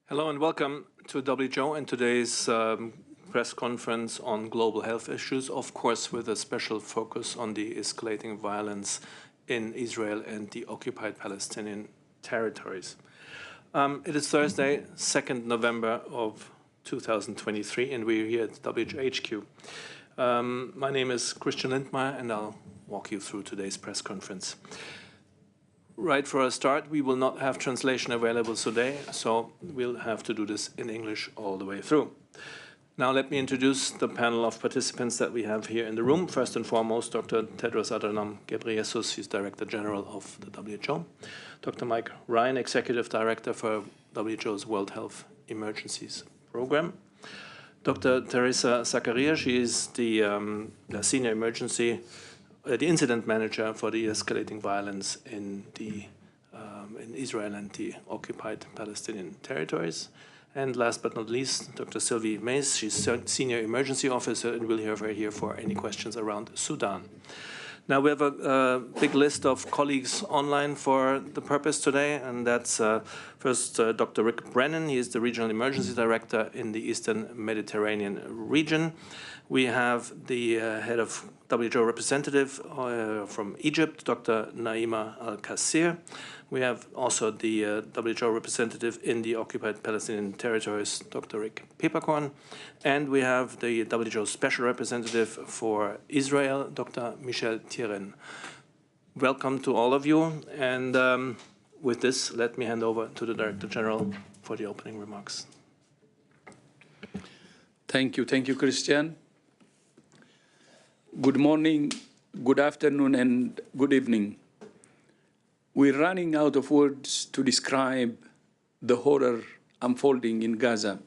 Hello and welcome to WHO and today's press conference on global health issues, of course with a special focus on the escalating violence in Israel and the occupied Palestinian territories. It is Thursday, 2nd November of 2023, and we're here at WHQ. My name is Christian Lindmeier, and I'll walk you through today's press conference. Right for a start, we will not have translation available today, so we'll have to do this in English all the way through. Now let me introduce the panel of participants that we have here in the room. First and foremost, Dr. Tedros Adhanom Ghebreyesus, he's Director General of the WHO. Dr. Mike Ryan, Executive Director for WHO's World Health Emergencies Program. Dr. Teresa Zakaria, she is the Senior Emergency the incident manager for the escalating violence in Israel and the occupied Palestinian territories. And last but not least, Dr. Sylvie Mays, she's Senior Emergency Officer, and we'll have her here for any questions around Sudan. Now, we have a big list of colleagues online for the purpose today, and that's first Dr. Rick Brennan. He is the Regional Emergency Director in the Eastern Mediterranean region. We have the head of WHO representative from Egypt, Dr. Naima Al-Kassir. We have also the WHO representative in the occupied Palestinian territories, Dr. Rick Peppercorn. And we have the WHO special representative for Israel, Dr. Michel Thieren. Welcome to all of you. And with this, let me hand over to the Director General for the opening remarks. Thank you, Christian. Good morning, good afternoon, and good evening. We're running out of words to describe the horror unfolding in Gaza.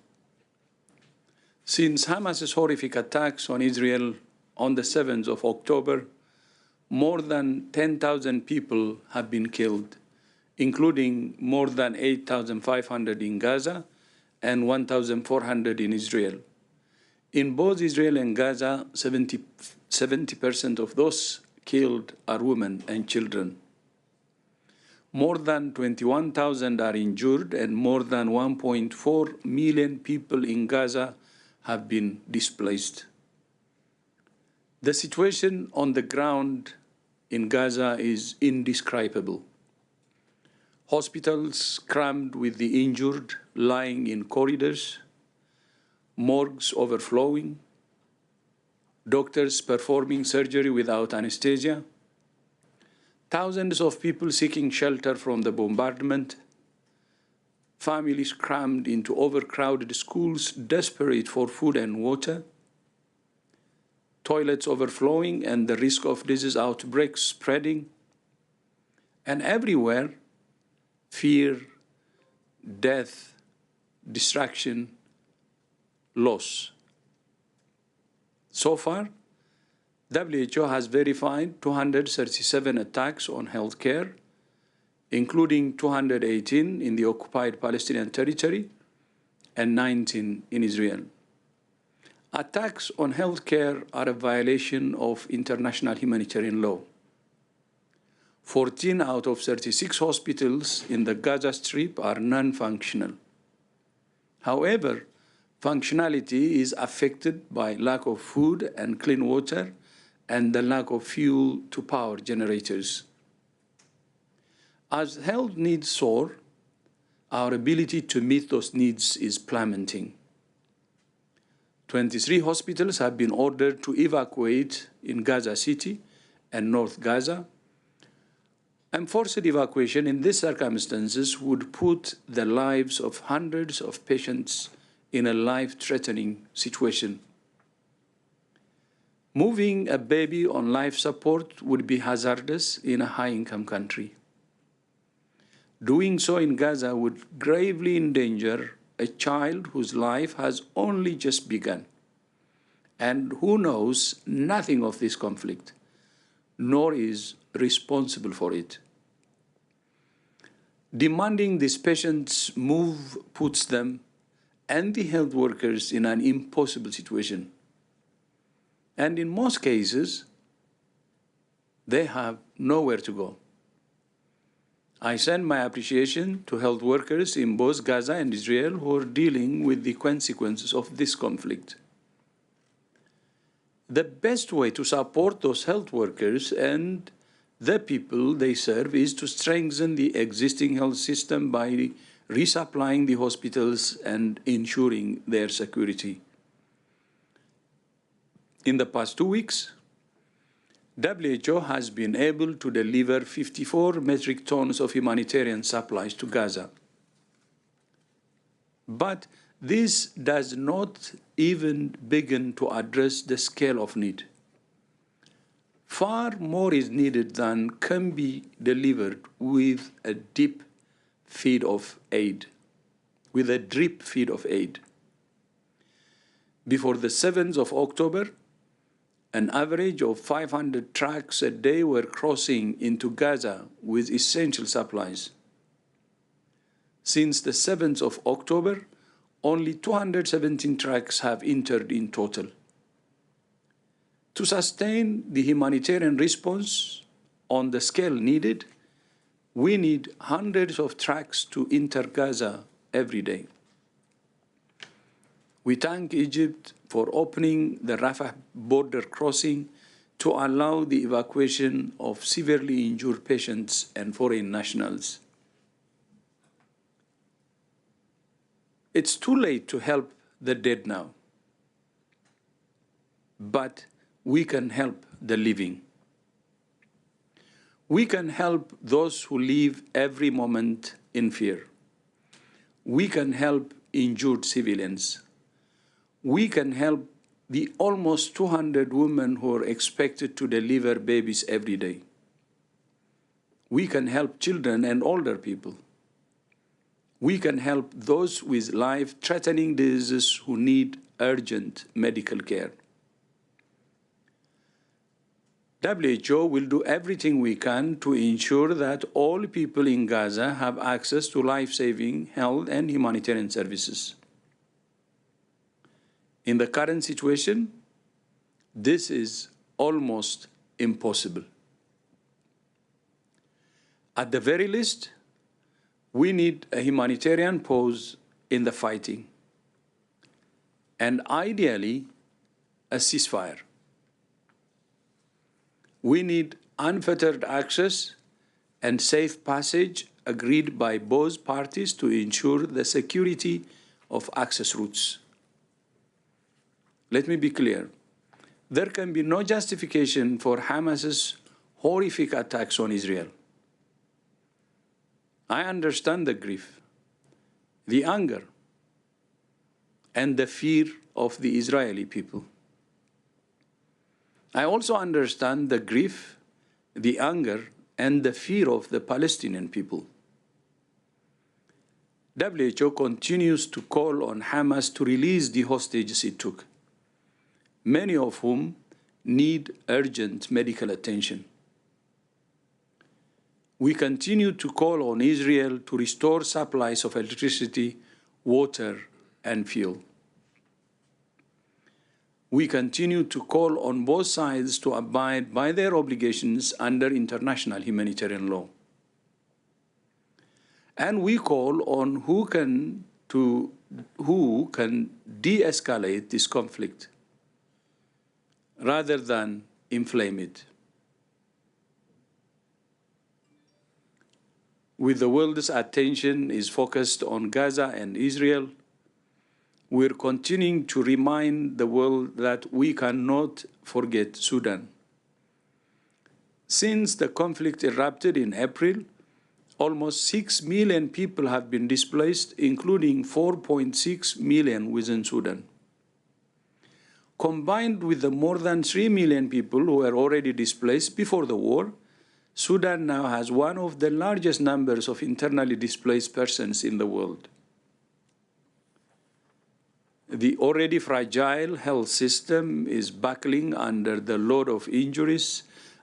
Since Hamas's horrific attacks on Israel on the 7th of October, more than 10,000 people have been killed, including more than 8,500 in Gaza and 1,400 in Israel. In both Israel and Gaza, 70% of those killed are women and children. More than 21,000 are injured, and more than 1.4 million people in Gaza have been displaced. The situation on the ground in Gaza is indescribable. Hospitals crammed with the injured lying in corridors, morgues overflowing, doctors performing surgery without anesthesia, thousands of people seeking shelter from the bombardment, families crammed into overcrowded schools, desperate for food and water, toilets overflowing and the risk of disease outbreaks spreading, and everywhere, fear, death, destruction, loss. So far, WHO has verified 237 attacks on healthcare, including 218 in the occupied Palestinian territory and 19 in Israel. Attacks on healthcare are a violation of international humanitarian law. 14 out of 36 hospitals in the Gaza Strip are non-functional. However, functionality is affected by lack of food and clean water and the lack of fuel to power generators. As health needs soar, our ability to meet those needs is plummeting. 23 hospitals have been ordered to evacuate in Gaza City and North Gaza. Enforced evacuation in these circumstances would put the lives of hundreds of patients in a life-threatening situation. Moving a baby on life support would be hazardous in a high-income country. Doing so in Gaza would gravely endanger a child whose life has only just begun and who knows nothing of this conflict, nor is responsible for it. Demanding these patients move puts them and the health workers in an impossible situation. And in most cases, they have nowhere to go. I send my appreciation to health workers in both Gaza and Israel who are dealing with the consequences of this conflict. The best way to support those health workers and the people they serve is to strengthen the existing health system by resupplying the hospitals and ensuring their security. In the past 2 weeks, WHO has been able to deliver 54 metric tons of humanitarian supplies to Gaza. But this does not even begin to address the scale of need. Far more is needed than can be delivered with a drip feed of aid. Before the 7th of October, an average of 500 trucks a day were crossing into Gaza with essential supplies. Since the 7th of October, only 217 trucks have entered in total. To sustain the humanitarian response on the scale needed, we need hundreds of trucks to enter Gaza every day. We thank Egypt for opening the Rafah border crossing to allow the evacuation of severely injured patients and foreign nationals. It's too late to help the dead now, but we can help the living. We can help those who live every moment in fear. We can help injured civilians. We can help the almost 200 women who are expected to deliver babies every day. We can help children and older people. We can help those with life-threatening diseases who need urgent medical care. WHO will do everything we can to ensure that all people in Gaza have access to life-saving health and humanitarian services. In the current situation, this is almost impossible. At the very least, we need a humanitarian pause in the fighting, and ideally, a ceasefire. We need unfettered access and safe passage agreed by both parties to ensure the security of access routes. Let me be clear. There can be no justification for Hamas's horrific attacks on Israel. I understand the grief, the anger, and the fear of the Israeli people. I also understand the grief, the anger, and the fear of the Palestinian people. WHO continues to call on Hamas to release the hostages it took, many of whom need urgent medical attention. We continue to call on Israel to restore supplies of electricity, water, and fuel. We continue to call on both sides to abide by their obligations under international humanitarian law. And we call on who can de-escalate this conflict rather than inflame it. With the world's attention is focused on Gaza and Israel, we're continuing to remind the world that we cannot forget Sudan. Since the conflict erupted in April, almost 6 million people have been displaced, including 4.6 million within Sudan. Combined with the more than 3 million people who were already displaced before the war, Sudan now has one of the largest numbers of internally displaced persons in the world. The already fragile health system is buckling under the load of injuries,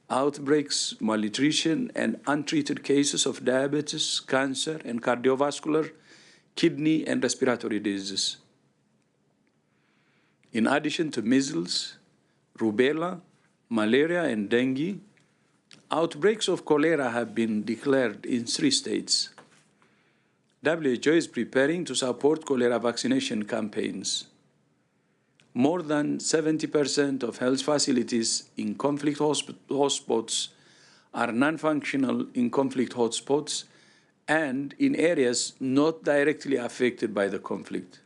outbreaks, malnutrition, and untreated cases of diabetes, cancer, and cardiovascular, kidney, and respiratory diseases. In addition to measles, rubella, malaria, and dengue, Outbreaks of cholera have been declared in 3 states. WHO is preparing to support cholera vaccination campaigns. More than 70% of health facilities in conflict hotspots are non-functional in conflict hotspots and in areas not directly affected by the conflict.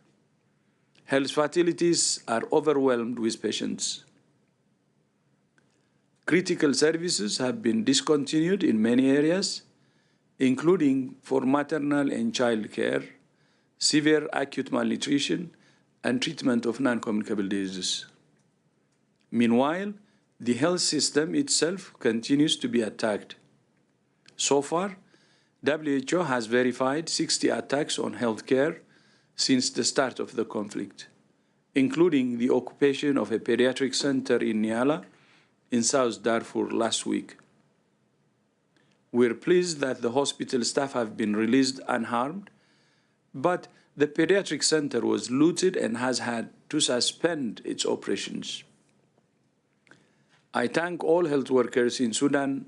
Health facilities are overwhelmed with patients. Critical services have been discontinued in many areas, including for maternal and child care, severe acute malnutrition, and treatment of non-communicable diseases. Meanwhile, the health system itself continues to be attacked. So far, WHO has verified 60 attacks on healthcare since the start of the conflict, including the occupation of a pediatric center in Niala in South Darfur last week. We're pleased that the hospital staff have been released unharmed, but the pediatric center was looted and has had to suspend its operations. I thank all health workers in Sudan,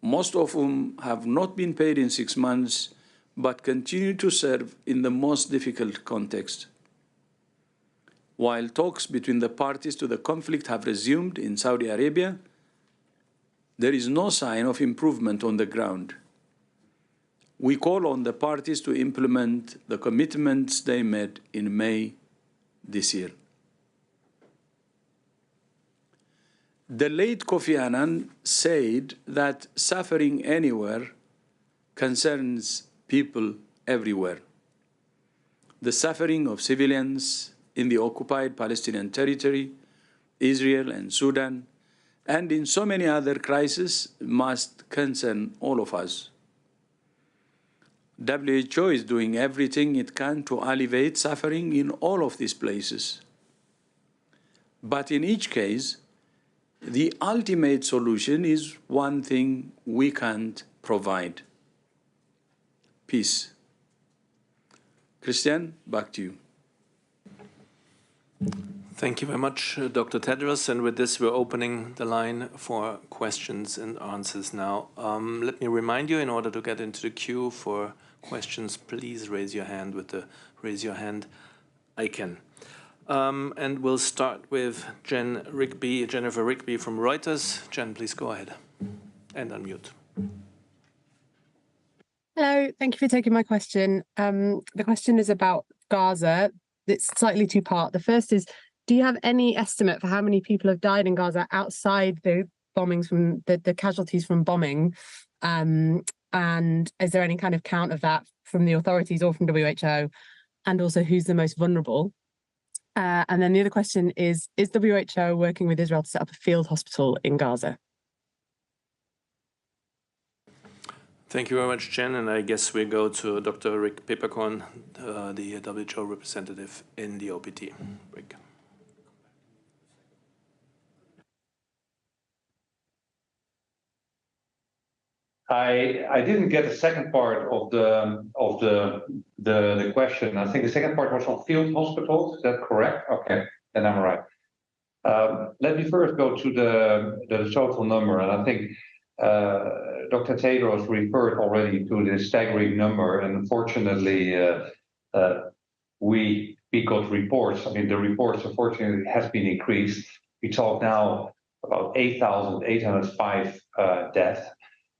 most of whom have not been paid in 6 months, but continue to serve in the most difficult context. While talks between the parties to the conflict have resumed in Saudi Arabia, there is no sign of improvement on the ground. We call on the parties to implement the commitments they made in May this year. The late Kofi Annan said that suffering anywhere concerns people everywhere. The suffering of civilians in the occupied Palestinian territory, Israel and Sudan, and in so many other crises must concern all of us. WHO is doing everything it can to alleviate suffering in all of these places. But in each case, the ultimate solution is one thing we can't provide: peace. Christian, back to you. Thank you very much, Dr. Tedros. And with this, we're opening the line for questions and answers now. Let me remind you, in order to get into the queue for questions, please raise your hand with the raise your hand icon. And we'll start with Jennifer Rigby from Reuters. Jen, please go ahead and unmute. Hello, thank you for taking my question. The question is about Gaza. It's slightly two-part. The first is, do you have any estimate for how many people have died in Gaza outside the bombings from the casualties from bombing? And is there any kind of count of that from the authorities or from WHO? And also, who's the most vulnerable? And then the other question is WHO working with Israel to set up a field hospital in Gaza? Thank you very much, Jen. And I guess we go to Dr. Rick Peppercorn, the WHO representative in the OPT. Rick. I didn't get the second part of the question. I think the second part was on field hospitals. Is that correct? Okay, then I'm right. Let me first go to the total number, and I think Dr. Tedros referred already to the staggering number, and unfortunately, we got reports. I mean, the reports unfortunately has been increased. We talk now about 8,805 deaths,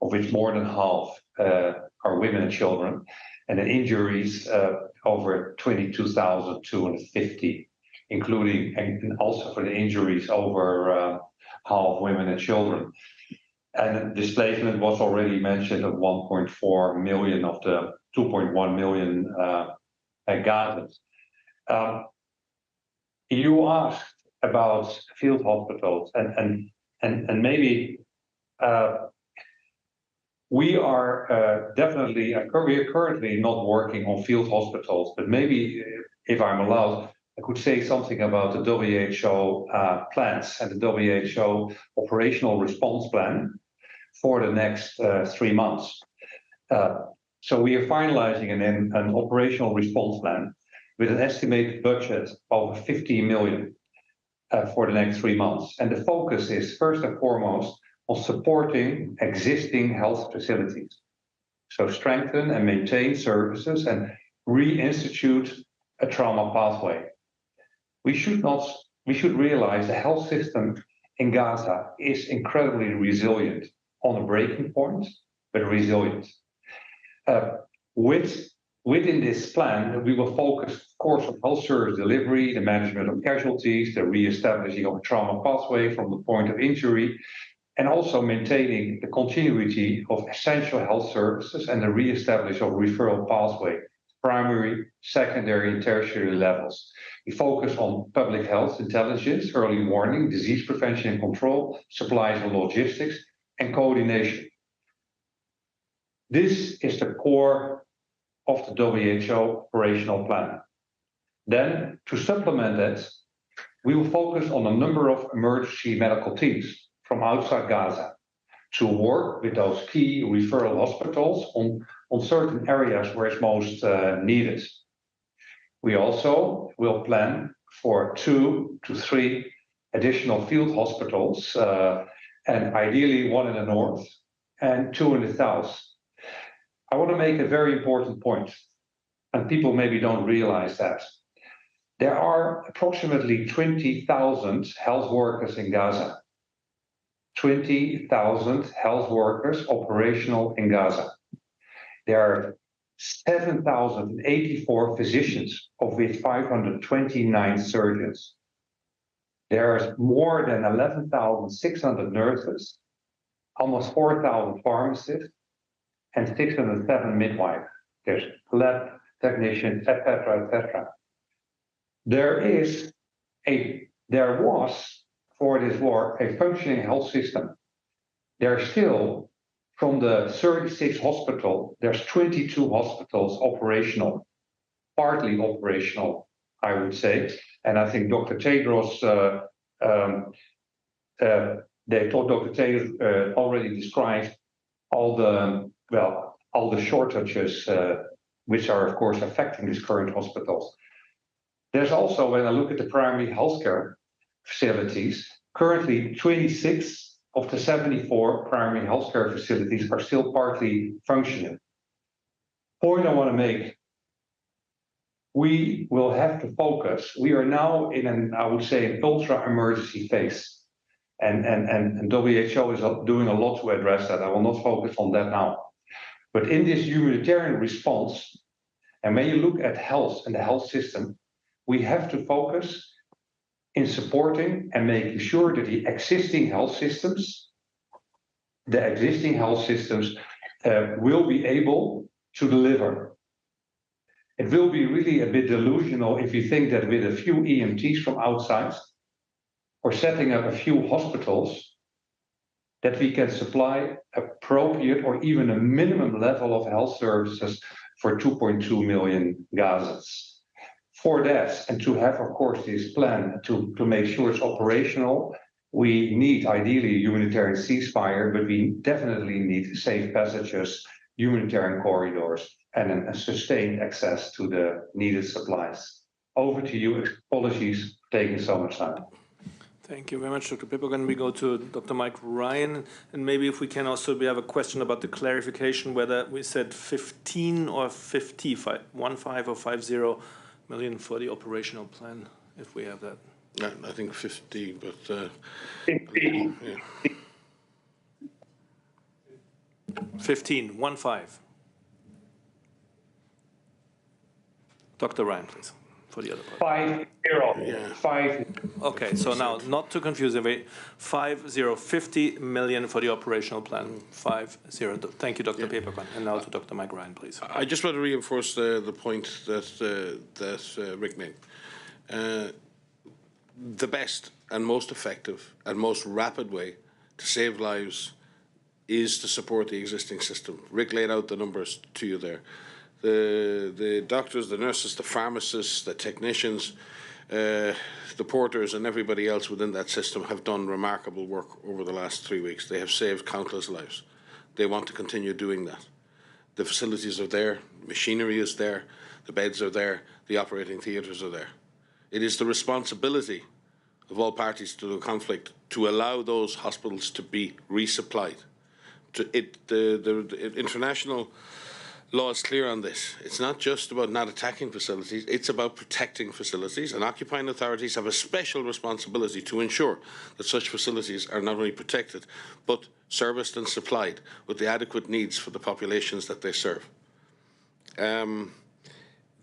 of which more than half are women and children, and the injuries over 22,250, including and also for the injuries over half women and children. And displacement was already mentioned of 1.4 million of the 2.1 million Gazans. You asked about field hospitals, and maybe we are definitely, we are currently not working on field hospitals, but maybe if I'm allowed, I could say something about the WHO plans and the WHO operational response plan for the next 3 months. So we are finalizing an operational response plan with an estimated budget of 50 million for the next 3 months. And the focus is first and foremost on supporting existing health facilities. So strengthen and maintain services and reinstitute a trauma pathway. We should realize the health system in Gaza is incredibly resilient, on a breaking point, but resilient. Within this plan, we will focus, of course, on health service delivery, the management of casualties, the re-establishing of a trauma pathway from the point of injury, and also maintaining the continuity of essential health services and the re-establish of referral pathway, primary, secondary, and tertiary levels. We focus on public health intelligence, early warning, disease prevention and control, supplies and logistics, and coordination. This is the core of the WHO operational plan. Then, to supplement it, we will focus on a number of emergency medical teams from outside Gaza to work with those key referral hospitals on certain areas where it's most needed. We also will plan for 2 to 3 additional field hospitals, and ideally 1 in the north and 2 in the south. I want to make a very important point, and people maybe don't realize that. There are approximately 20,000 health workers in Gaza. 20,000 health workers operational in Gaza. There are 7,084 physicians, of which 529 surgeons. There are more than 11,600 nurses, almost 4,000 pharmacists, and 607 midwives. There's lab technicians, etc., etc. There was, for this war, a functioning health system. There are still, from the 36 hospitals, there's 22 hospitals operational, partly operational, I would say. And I think Dr. Tedros, Dr. Tedros already described all the shortages which are, of course, affecting these current hospitals. There's also, when I look at the primary healthcare facilities, currently 26 of the 74 primary healthcare facilities are still partly functioning. Point I want to make, we will have to focus. We are now in an, I would say, an ultra-emergency phase. And WHO is doing a lot to address that. I will not focus on that now. But in this humanitarian response, and when you look at health and the health system, we have to focus in supporting and making sure that the existing health systems will be able to deliver. It will be really a bit delusional if you think that with a few EMTs from outside or setting up a few hospitals that we can supply appropriate or even a minimum level of health services for 2.2 million Gazans. For that, and to have, of course, this plan to make sure it's operational, we need ideally a humanitarian ceasefire, but we definitely need safe passages, humanitarian corridors, and a sustained access to the needed supplies. Over to you. Apologies for taking so much time. Thank you very much, Dr. Pippergen. We go to Dr. Mike Ryan, and maybe if we can also, we have a question about the clarification whether we said 15 or 50, 15 or 50 million for the operational plan, if we have that. I think 50, but 15. Yeah. 15, 15. Dr. Ryan, please, for the other part. 50. Yeah. 5. Okay, so now, not to confuse everybody, 50 million for the operational plan, 50. Thank you, Dr. Pippergen. And now to Dr. Mike Ryan, please. I just want to reinforce the point that Rick made. The best and most effective and most rapid way to save lives is to support the existing system. Rick laid out the numbers to you there. The doctors, the nurses, the pharmacists, the technicians, the porters and everybody else within that system have done remarkable work over the last 3 weeks. They have saved countless lives. They want to continue doing that. The facilities are there, machinery is there, the beds are there, the operating theatres are there. It is the responsibility of all parties to the conflict to allow those hospitals to be resupplied. The international law is clear on this. It's not just about not attacking facilities, it's about protecting facilities, and occupying authorities have a special responsibility to ensure that such facilities are not only protected, but serviced and supplied with the adequate needs for the populations that they serve.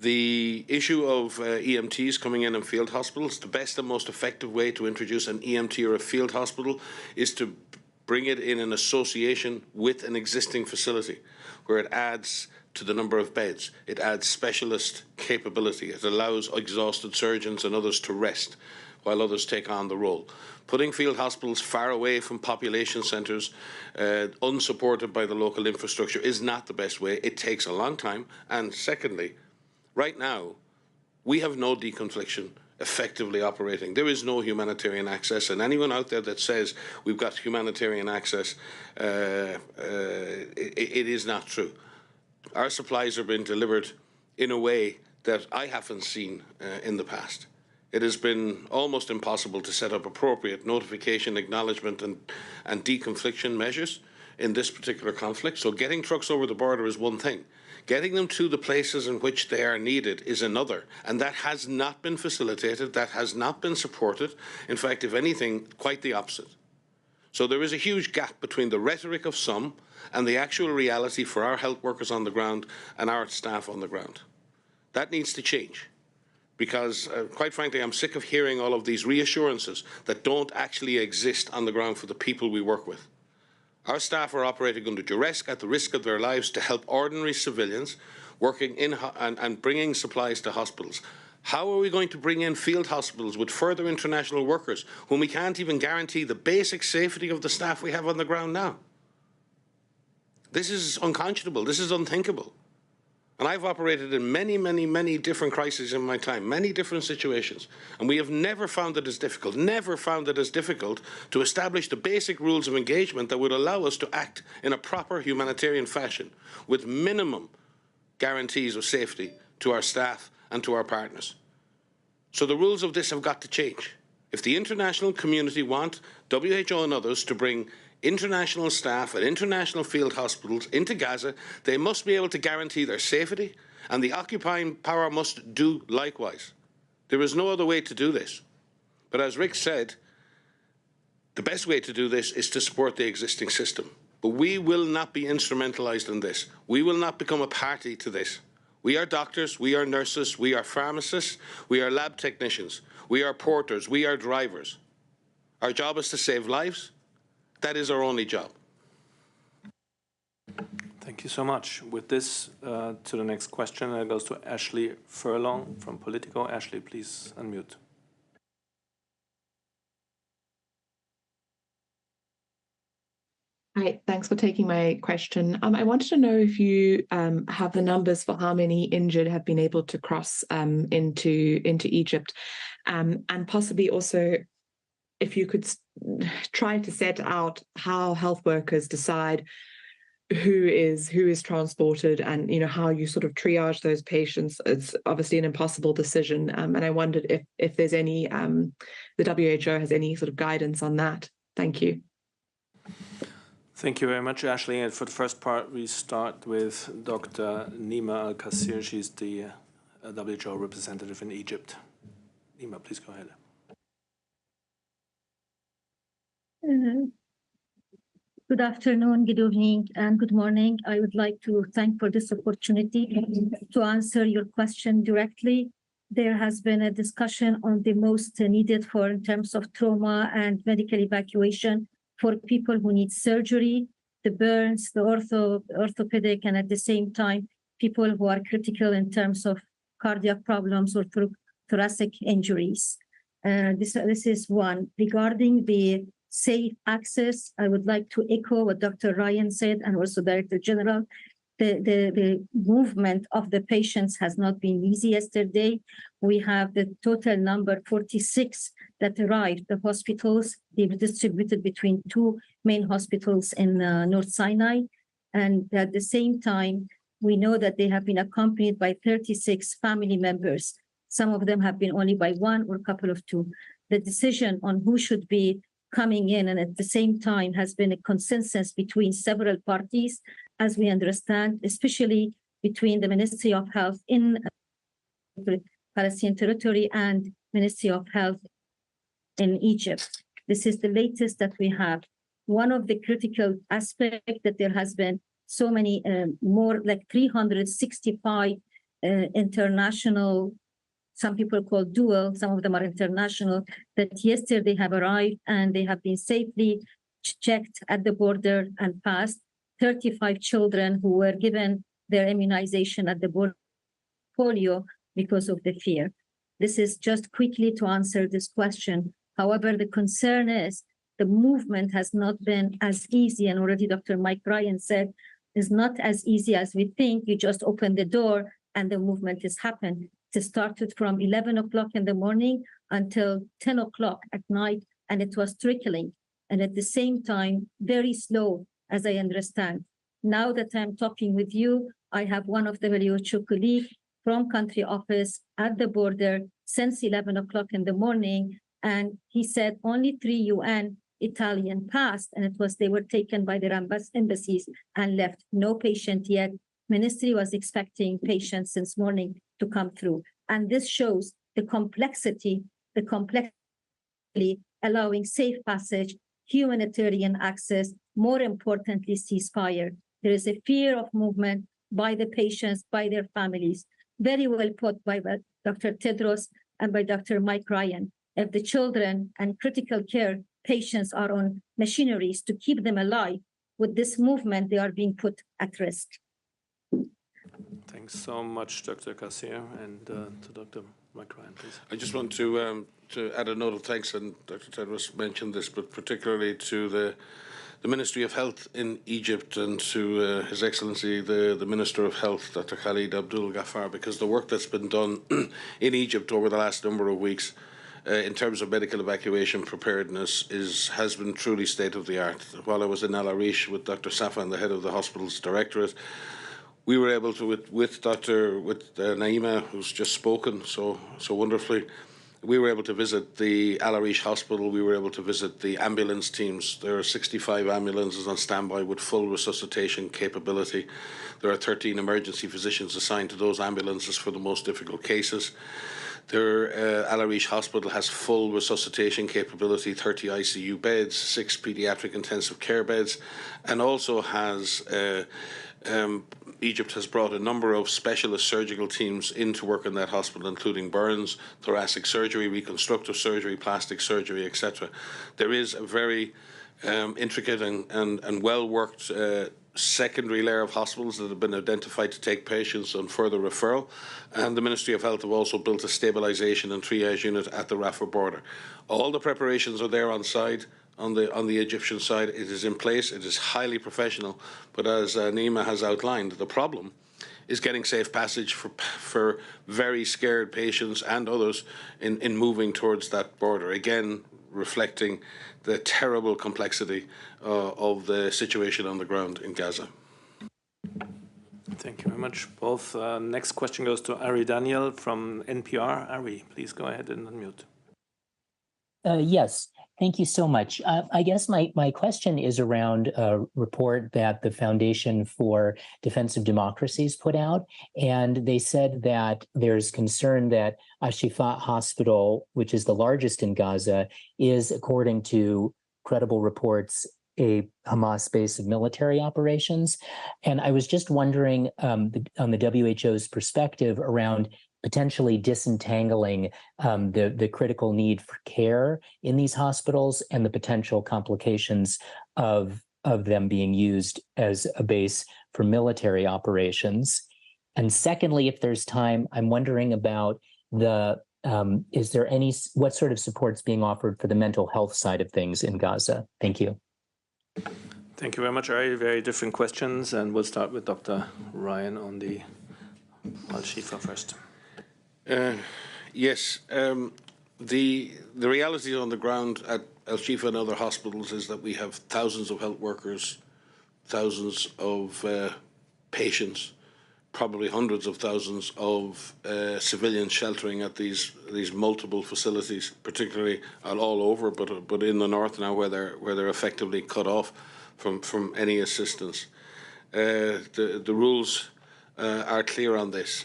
The issue of EMTs coming in field hospitals, the best and most effective way to introduce an EMT or a field hospital is to bring it in an association with an existing facility where it adds to the number of beds, it adds specialist capability, it allows exhausted surgeons and others to rest while others take on the role. Putting field hospitals far away from population centres, unsupported by the local infrastructure, is not the best way. It takes a long time. And secondly, right now, we have no deconfliction effectively operating. There is no humanitarian access, and anyone out there that says we've got humanitarian access, it is not true. Our supplies are being delivered in a way that I haven't seen in the past. It has been almost impossible to set up appropriate notification, acknowledgement and deconfliction measures in this particular conflict. So getting trucks over the border is one thing. Getting them to the places in which they are needed is another. And that has not been facilitated, that has not been supported. In fact, if anything, quite the opposite. So there is a huge gap between the rhetoric of some and the actual reality for our health workers on the ground and our staff on the ground. That needs to change. Because, quite frankly, I'm sick of hearing all of these reassurances that don't actually exist on the ground for the people we work with. Our staff are operating under duress at the risk of their lives to help ordinary civilians working in and bringing supplies to hospitals. How are we going to bring in field hospitals with further international workers when we can't even guarantee the basic safety of the staff we have on the ground now? This is unconscionable. This is unthinkable. And I've operated in many, many, many different crises in my time, many different situations. And we have never found it as difficult, to establish the basic rules of engagement that would allow us to act in a proper humanitarian fashion with minimum guarantees of safety to our staff and to our partners. So the rules of this have got to change. If the international community want WHO and others to bring international staff at international field hospitals into Gaza, they must be able to guarantee their safety, and the occupying power must do likewise. There is no other way to do this. But as Rick said, the best way to do this is to support the existing system. But we will not be instrumentalized in this. We will not become a party to this. We are doctors, we are nurses, we are pharmacists, we are lab technicians, we are porters, we are drivers. Our job is to save lives. That is our only job. Thank you so much. With this, to the next question, it goes to Ashley Furlong from Politico. Ashley, please unmute. Hi, thanks for taking my question. I wanted to know if you have the numbers for how many injured have been able to cross into Egypt, and possibly also if you could try to set out how health workers decide who is transported, and how you sort of triage those patients. It's obviously an impossible decision, and I wondered if there's any the WHO has any sort of guidance on that. Thank you. Thank you very much, Ashley. And for the first part, we start with Dr. Nima Al-Kassir. She's the WHO representative in Egypt. Nima, please go ahead. Good afternoon, good evening, and good morning. I would like to thank for this opportunity to answer your question directly. There has been a discussion on the most needed for in terms of trauma and medical evacuation for people who need surgery, the burns, the orthopedic, and at the same time, people who are critical in terms of cardiac problems or thoracic injuries. This is one. Regarding the safe access, I would like to echo what Dr. Ryan said, and also Director General. The movement of the patients has not been easy yesterday. We have the total number 46 that arrived. The hospitals, they were distributed between two main hospitals in North Sinai. And at the same time, we know that they have been accompanied by 36 family members. Some of them have been only by one or a couple of two. the decision on who should be coming in, and at the same time has been a consensus between several parties, as we understand, especially between the Ministry of Health in Palestinian territory and Ministry of Health in Egypt. This is the latest that we have. One of the critical aspects that there has been so many, more like 365 international, some people call dual, some of them are international, that yesterday have arrived and they have been safely checked at the border and passed. 35 children who were given their immunization at the border, polio, because of the fear. This is just quickly to answer this question. However, the concern is the movement has not been as easy, and already Dr. Mike Ryan said, is not as easy as we think. You just open the door and the movement has happened. It started from 11 o'clock in the morning until 10 o'clock at night, and it was trickling. And at the same time, very slow, as I understand. Now that I'm talking with you, I have one of the WHO colleagues from country office at the border since 11 o'clock in the morning. And he said only 3 UN Italian passed, and it was they were taken by their embassies and left. No patient yet. Ministry was expecting patients since morning to come through. And this shows the complexity allowing safe passage, humanitarian access, more importantly, ceasefire. There is a fear of movement by the patients, by their families. Very well put by Dr. Tedros and by Dr. Mike Ryan. If the children and critical care patients are on machineries to keep them alive, with this movement, they are being put at risk. Thanks so much, Dr. Kassir, and to Dr. Mike Ryan, please. I just want to add a note of thanks, and Dr. Tedros mentioned this, but particularly to the Ministry of Health in Egypt and to His Excellency, the Minister of Health, Dr. Khalid Abdul Ghaffar, because the work that's been done in Egypt over the last number of weeks in terms of medical evacuation preparedness has been truly state-of-the-art. While I was in Al Arish with Dr. Safan, the head of the hospital's directorate, we were able to, with Naima, who's just spoken so wonderfully, we were able to visit the Al Arish hospital. We were able to visit the ambulance teams. There are 65 ambulances on standby with full resuscitation capability. There are 13 emergency physicians assigned to those ambulances for the most difficult cases. Al Arish Hospital has full resuscitation capability, 30 ICU beds, 6 pediatric intensive care beds, and also has Egypt has brought a number of specialist surgical teams in to work in that hospital, including burns, thoracic surgery, reconstructive surgery, plastic surgery, etc. There is a very intricate and well-worked secondary layer of hospitals that have been identified to take patients on further referral, and the Ministry of Health have also built a stabilisation and triage unit at the Rafah border. All the preparations are there on site. On the Egyptian side, it is in place. It is highly professional, but as Nima has outlined, the problem is getting safe passage for very scared patients and others in moving towards that border. Again, reflecting the terrible complexity of the situation on the ground in Gaza. Thank you very much, both. Next question goes to Ari Daniel from NPR. Ari, please go ahead and unmute. Yes, thank you so much. I guess my question is around a report that the Foundation for Defense of Democracies put out, and they said that there's concern that Al-Shifa Hospital, which is the largest in Gaza, is, according to credible reports, a Hamas base of military operations. And I was just wondering on the WHO's perspective around potentially disentangling the critical need for care in these hospitals and the potential complications of them being used as a base for military operations. And secondly, if there's time, I'm wondering about is there what sort of support's being offered for the mental health side of things in Gaza? Thank you. Thank you very much, Ari. Very different questions, and we'll start with Dr. Ryan on the Al-Shifa first. Yes, the reality on the ground at Al-Shifa and other hospitals is that we have thousands of health workers, thousands of patients probably hundreds of thousands of civilians sheltering at these multiple facilities, particularly all over, but in the north now, where they're effectively cut off from any assistance. The rules are clear on this.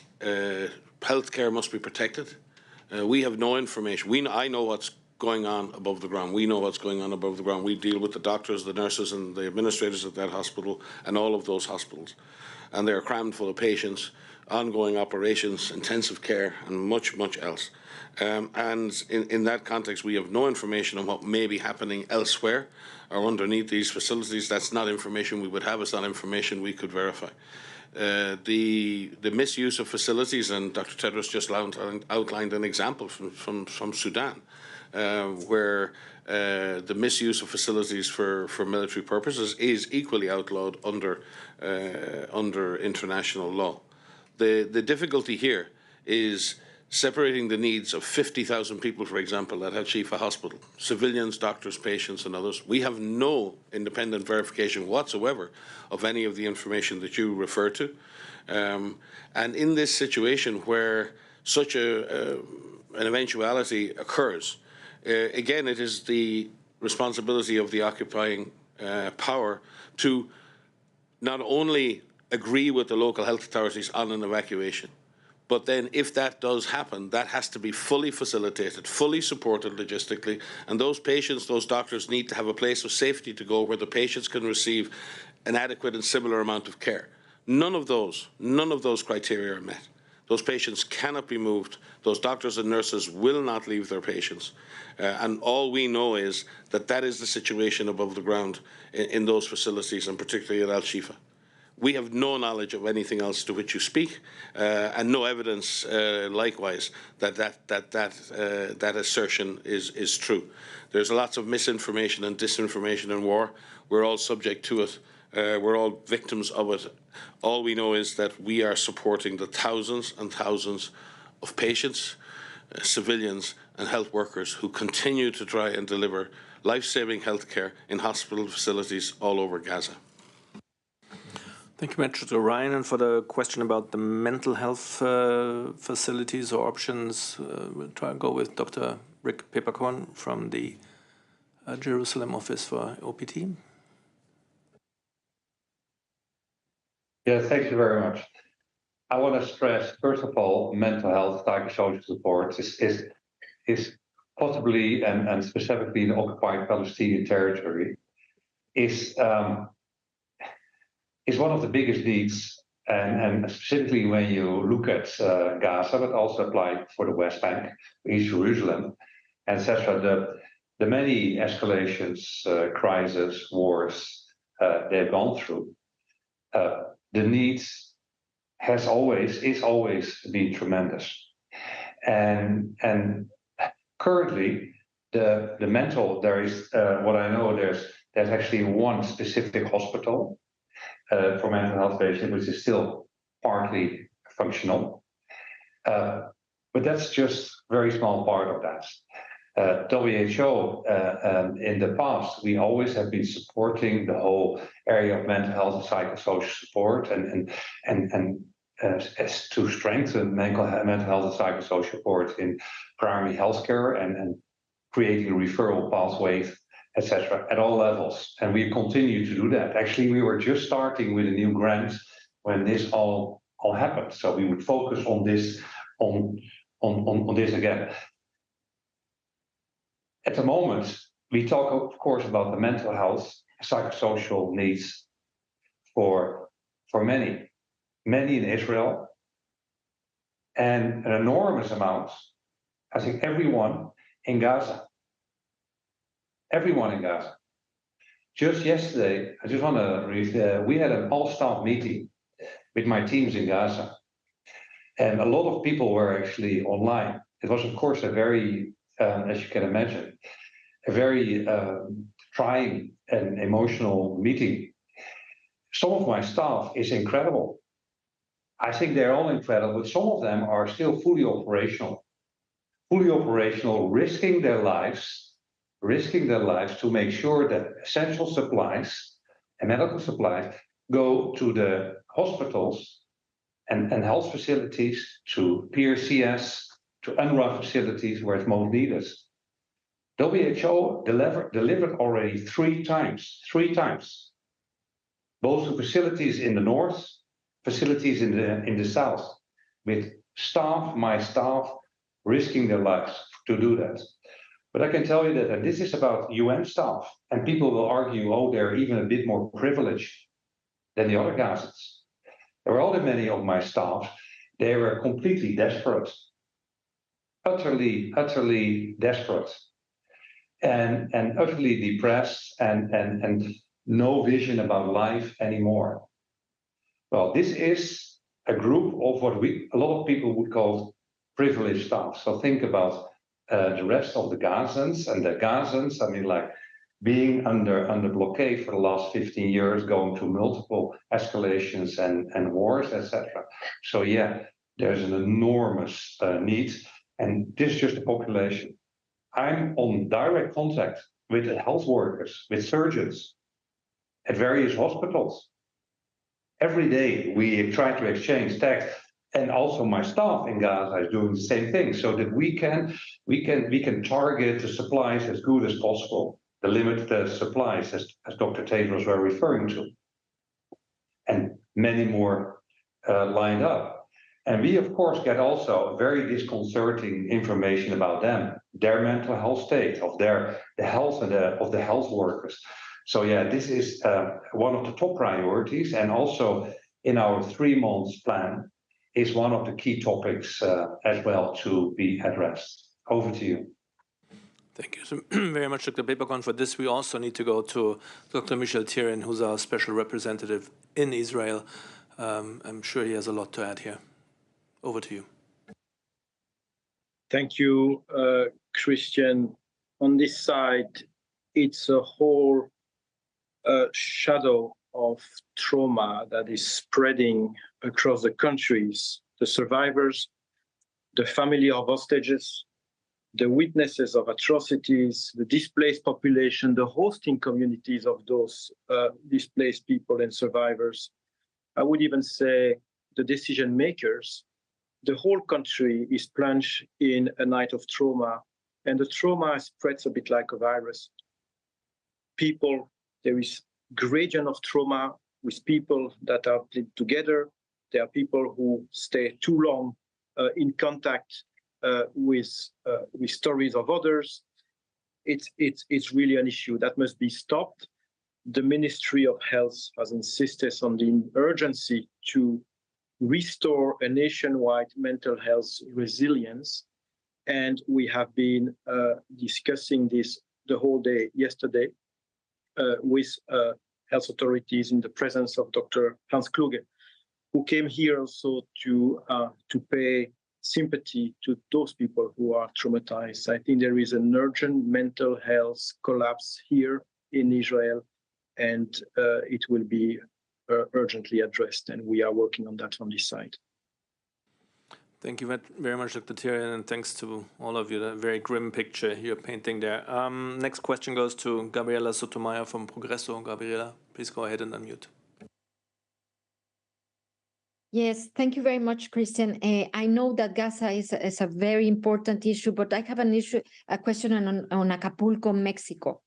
Healthcare must be protected. We have no information. I know what's going on above the ground. We know what's going on above the ground. We deal with the doctors, the nurses, and the administrators at that hospital, and all of those hospitals. And they're crammed full of patients, ongoing operations, intensive care, and much, much else. And in that context, we have no information on what may be happening elsewhere or underneath these facilities. That's not information we would have. It's not information we could verify. The misuse of facilities, and Dr. Tedros just outlined an example from Sudan, where the misuse of facilities for military purposes is equally outlawed under international law. The difficulty here is separating the needs of 50,000 people, for example, at Al Shifa Hospital, civilians, doctors, patients, and others. We have no independent verification whatsoever of any of the information that you refer to. And in this situation where such an eventuality occurs, again, it is the responsibility of the occupying power to not only agree with the local health authorities on an evacuation, but then if that does happen, that has to be fully facilitated, fully supported logistically, and those patients, those doctors need to have a place of safety to go where the patients can receive an adequate and similar amount of care. None of those criteria are met. Those patients cannot be moved. Those doctors and nurses will not leave their patients. And all we know is that that is the situation above the ground in those facilities, and particularly at Al Shifa. We have no knowledge of anything else to which you speak, and no evidence, likewise, that assertion is true. There's lots of misinformation and disinformation in war. We're all subject to it. We're all victims of it. All we know is that we are supporting the thousands and thousands of patients, civilians, and health workers who continue to try and deliver life-saving health care in hospital facilities all over Gaza. Thank you, Mr. Ryan. And for the question about the mental health facilities or options, we'll try and go with Dr. Rick Peppercorn from the Jerusalem office for OPT. Yeah, thank you very much. I want to stress, first of all, mental health, psychosocial support is possibly, and specifically in the occupied Palestinian territory, is one of the biggest needs, and specifically when you look at Gaza, but also apply for the West Bank, East Jerusalem, etc. The many escalations, crises, wars they've gone through. The needs is always been tremendous, and currently the mental, there is what I know, there's actually one specific hospital for mental health patients, which is still partly functional, but that's just a very small part of that. WHO, in the past, we always have been supporting the whole area of mental health and psychosocial support, and as to strengthen mental health and psychosocial support in primary healthcare and creating referral pathways, etc., at all levels. And we continue to do that. Actually, we were just starting with a new grant when this all happened. So we would focus on this this again. At the moment, we talk, of course, about the mental health, psychosocial needs for many in Israel, and an enormous amount, I think, everyone in Gaza. Everyone in Gaza. Just yesterday, I just want to read, we had an all-staff meeting with my teams in Gaza, and a lot of people were actually online. It was, of course, a very, as you can imagine, a very trying and emotional meeting. Some of my staff is incredible. I think they're all incredible, but some of them are still fully operational, risking their lives to make sure that essential supplies and medical supplies go to the hospitals and health facilities, to PRCS, to UNRWA facilities where it's most needed. WHO delivered already three times, both to facilities in the north, facilities in the south, with my staff, risking their lives to do that. But I can tell you that, and this is about UN staff, and people will argue, oh, they're even a bit more privileged than the other Gazans. There were many of my staff, they were completely desperate, utterly desperate, and utterly depressed, and no vision about life anymore. Well, this is a group of what a lot of people would call privileged staff. So think about the rest of the Gazans, and the Gazans, I mean, like being under blockade for the last 15 years, going through multiple escalations and wars, etc. So yeah, there's an enormous need, and this is just the population. I'm on direct contact with the health workers, with surgeons at various hospitals. Every day we try to exchange texts, and also my staff in Gaza is doing the same thing, so that we can target the supplies as good as possible, the limited supplies as Dr. Tedros were referring to, and many more lined up. And we of course get also very disconcerting information about them, their mental health state, of the health of the health workers. So yeah, this is one of the top priorities, and also in our 3 months plan is one of the key topics as well to be addressed. Over to you. Thank you so very much, Dr. Peperkorn. For this, we also need to go to Dr. Michel Thyrion, who's our special representative in Israel. I'm sure he has a lot to add here. Over to you. Thank you, Christian. On this side, it's a whole shadow of trauma that is spreading across the countries, the survivors, the family of hostages, the witnesses of atrocities, the displaced population, the hosting communities of those displaced people and survivors. I would even say the decision makers. The whole country is plunged in a night of trauma, and the trauma spreads a bit like a virus. People, there is gradient of trauma with people that are linked together. There are people who stay too long in contact with stories of others. It's really an issue that must be stopped. The Ministry of Health has insisted on the urgency to restore a nationwide mental health resilience. And we have been discussing this the whole day yesterday with health authorities in the presence of Dr. Hans Kluge, who came here also to pay sympathy to those people who are traumatized. I think there is an urgent mental health collapse here in Israel, and it will be urgently addressed, and we are working on that on this side. Thank you very much, Dr. Thyrion, and thanks to all of you. A very grim picture you're painting there. Next question goes to Gabriela Sotomayor from Progreso. Gabriela, please go ahead and unmute. Yes, thank you very much, Christian. I know that Gaza is a very important issue, but I have a question on Acapulco, Mexico.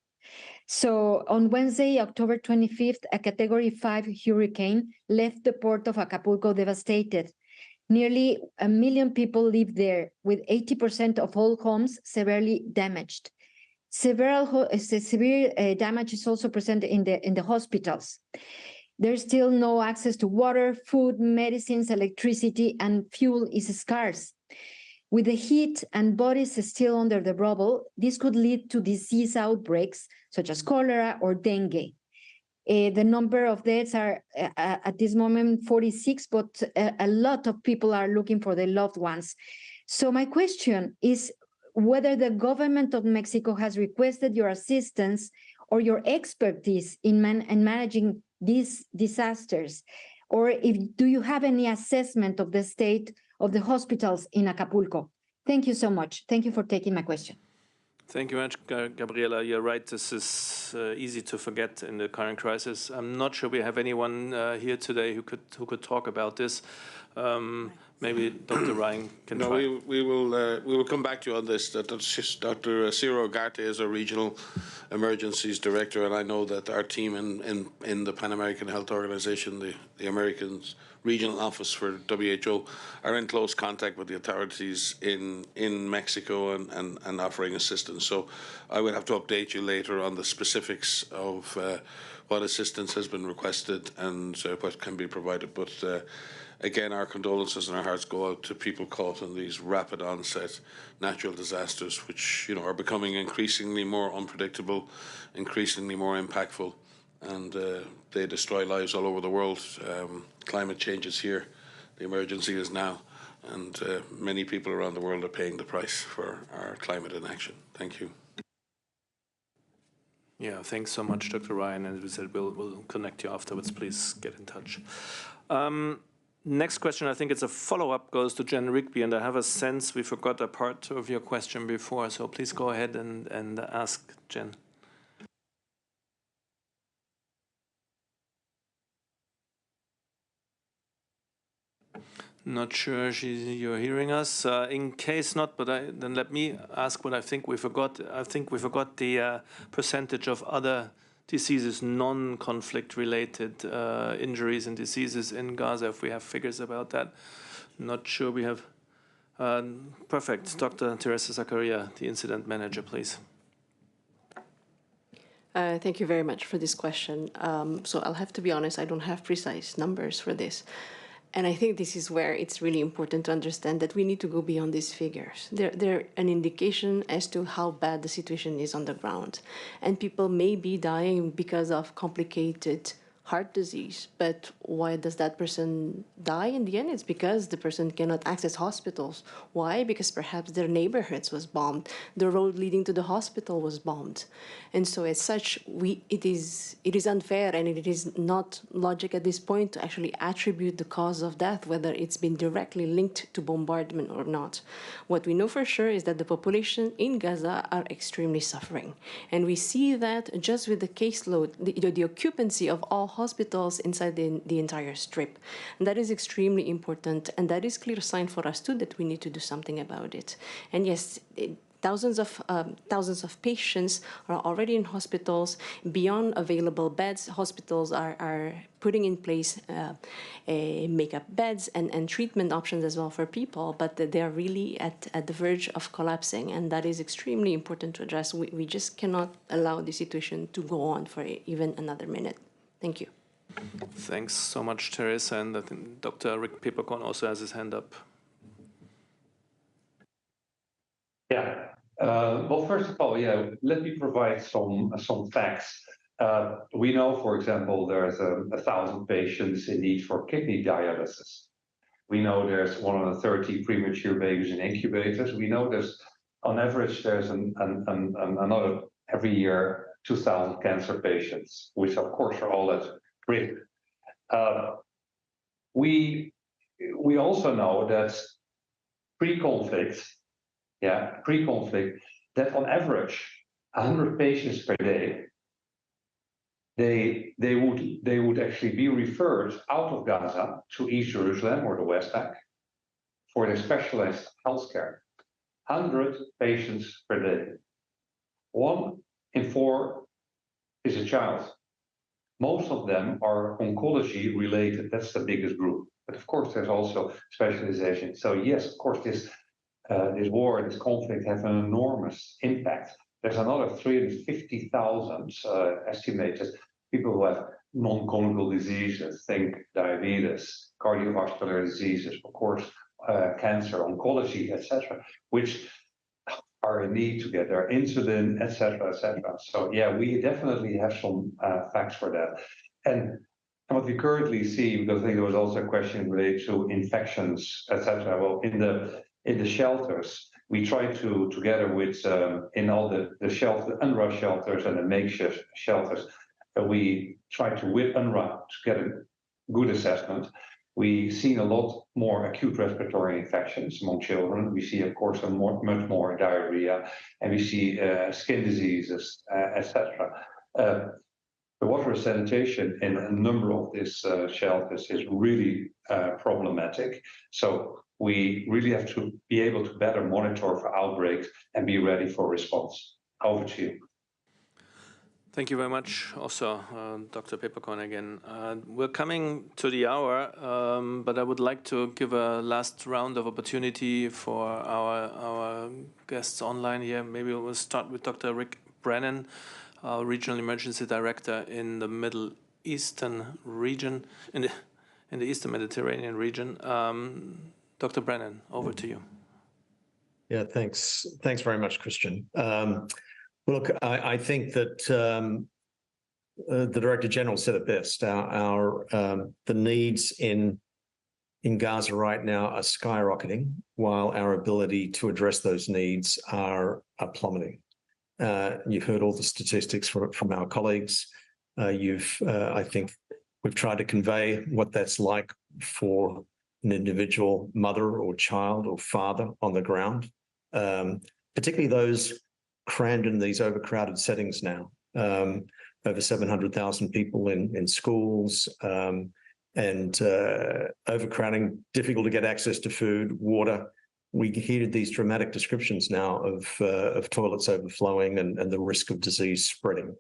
So on Wednesday, October 25th, a Category 5 hurricane left the port of Acapulco devastated. Nearly 1 million people live there, with 80% of all homes severely damaged. Severe damage is also present in the hospitals. There's still no access to water, food, medicines, electricity, and fuel is scarce. With the heat and bodies still under the rubble, this could lead to disease outbreaks such as cholera or dengue. The number of deaths are at this moment 46, but a lot of people are looking for their loved ones. So my question is whether the government of Mexico has requested your assistance or your expertise in managing these disasters, or do you have any assessment of the state of the hospitals in Acapulco? Thank you so much. Thank you for taking my question. Thank you very much, Gabriela. You're right. This is easy to forget in the current crisis. I'm not sure we have anyone here today who could talk about this. Maybe Dr. Ryan can No, try. we will come back to you on this. Dr. Ciro Ugarte is our regional emergencies director, and I know that our team in the Pan American Health Organization, the Americans regional office for WHO, are in close contact with the authorities in Mexico and offering assistance. So I will have to update you later on the specifics of what assistance has been requested and what can be provided. But again, our condolences and our hearts go out to people caught in these rapid onset natural disasters, which are becoming increasingly more unpredictable, increasingly more impactful, and they destroy lives all over the world. Climate change is here, the emergency is now, and many people around the world are paying the price for our climate inaction. Thank you. Yeah, thanks so much, Dr. Ryan. And as we said, we'll connect you afterwards. Please get in touch. Next question, I think it's a follow-up, goes to Jen Rigby, and I have a sense we forgot a part of your question before, so please go ahead and ask, Jen. Not sure you're hearing us. In case not, but then let me ask what I think we forgot. I think we forgot the percentage of other diseases, non-conflict related injuries and diseases in Gaza, if we have figures about that. Not sure we have. Perfect. Dr. Teresa Zakaria, the incident manager, please. Thank you very much for this question. So I'll have to be honest, I don't have precise numbers for this. And I think this is where it's really important to understand that we need to go beyond these figures. They're an indication as to how bad the situation is on the ground. And people may be dying because of complicated heart disease, but why does that person die in the end? It's because the person cannot access hospitals. Why? Because perhaps their neighborhoods was bombed, the road leading to the hospital was bombed. And so as such, it is unfair and it is not logic at this point to actually attribute the cause of death, whether it's been directly linked to bombardment or not. What we know for sure is that the population in Gaza are extremely suffering. And we see that just with the caseload, the occupancy of all hospitals inside the entire strip. And that is extremely important, and that is a clear sign for us too that we need to do something about it. And yes, thousands of patients are already in hospitals. Beyond available beds, hospitals are putting in place make-up beds and treatment options as well for people, but they are really at the verge of collapsing, and that is extremely important to address. We just cannot allow the situation to go on for even another minute. Thank you. Thanks so much, Teresa. And I think Dr. Rick Peppercorn also has his hand up. Yeah. Well, first of all, let me provide some facts. We know, for example, there's 1,000 patients in need for kidney dialysis. We know there's 130 premature babies in incubators. We know on average, there's another every year 2,000 cancer patients, which of course are all at risk. We also know that pre-conflict, that on average 100 patients per day, they would actually be referred out of Gaza to East Jerusalem or the West Bank for their specialized healthcare. 100 patients per day. 1 in 4 is a child. Most of them are oncology related. That's the biggest group. But of course, there's also specialization. So yes, of course, this war, this conflict has an enormous impact. There's another 350,000 estimated people who have non-communicable diseases, think diabetes, cardiovascular diseases, of course, cancer, oncology, etc., which are in need to get their insulin, etc., etc. So yeah, we definitely have some facts for that. And what we currently see, because I think there was also a question related to infections, etc. Well, in the shelters, we try to together with in all the shelter, UNRWA shelters and the makeshift shelters, we try to with UNRWA to get a good assessment. We've seen a lot more acute respiratory infections among children. We see, of course, much more diarrhea, and we see skin diseases, etc. the water sanitation in a number of these shelters is really problematic. So we really have to be able to better monitor for outbreaks and be ready for response. Over to you. Thank you very much, also, Dr. Peperkorn again. We're coming to the hour, but I would like to give a last round of opportunity for our guests online here. Maybe we'll start with Dr. Rick Brennan, Regional Emergency Director in the Middle Eastern region, in the Eastern Mediterranean region. Dr. Brennan, over to you. Yeah, thanks. Thanks very much, Christian. Look, I think that the Director General said it best. The needs in Gaza right now are skyrocketing, while our ability to address those needs are plummeting. You've heard all the statistics from our colleagues. I think we've tried to convey what that's like for an individual mother or child or father on the ground, particularly those crammed in these overcrowded settings now. Over 700,000 people in schools, and overcrowding, difficult to get access to food, water. We hear these dramatic descriptions now of toilets overflowing and the risk of disease spreading.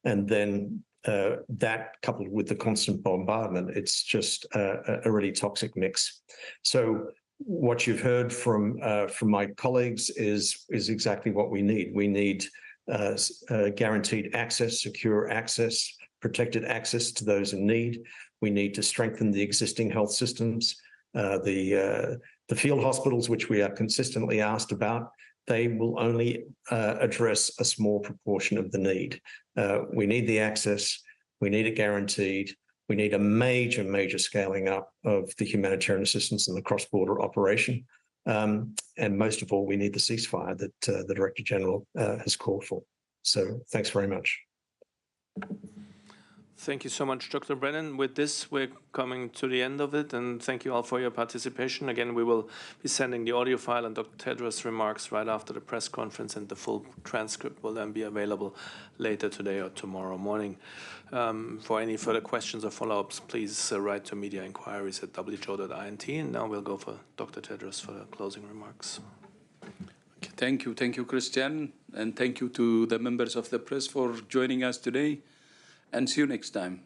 And then that coupled with the constant bombardment, it's just a really toxic mix. So what you've heard from my colleagues is exactly what we need. We need guaranteed access, secure access, protected access to those in need. We need to strengthen the existing health systems. The field hospitals, which we are consistently asked about, they will only address a small proportion of the need. We need the access. We need it guaranteed. We need a major scaling up of the humanitarian assistance and the cross-border operation. And most of all, we need the ceasefire that the Director General has called for. So thanks very much. Thank you so much, Dr. Brennan. With this, we're coming to the end of it, and thank you all for your participation. Again, we will be sending the audio file and Dr. Tedros' remarks right after the press conference, and the full transcript will then be available later today or tomorrow morning. For any further questions or follow-ups, please write to mediainquiries@wjo.int. And now we'll go for Dr. Tedros for the closing remarks. Thank you, Christian, and thank you to the members of the press for joining us today. And see you next time.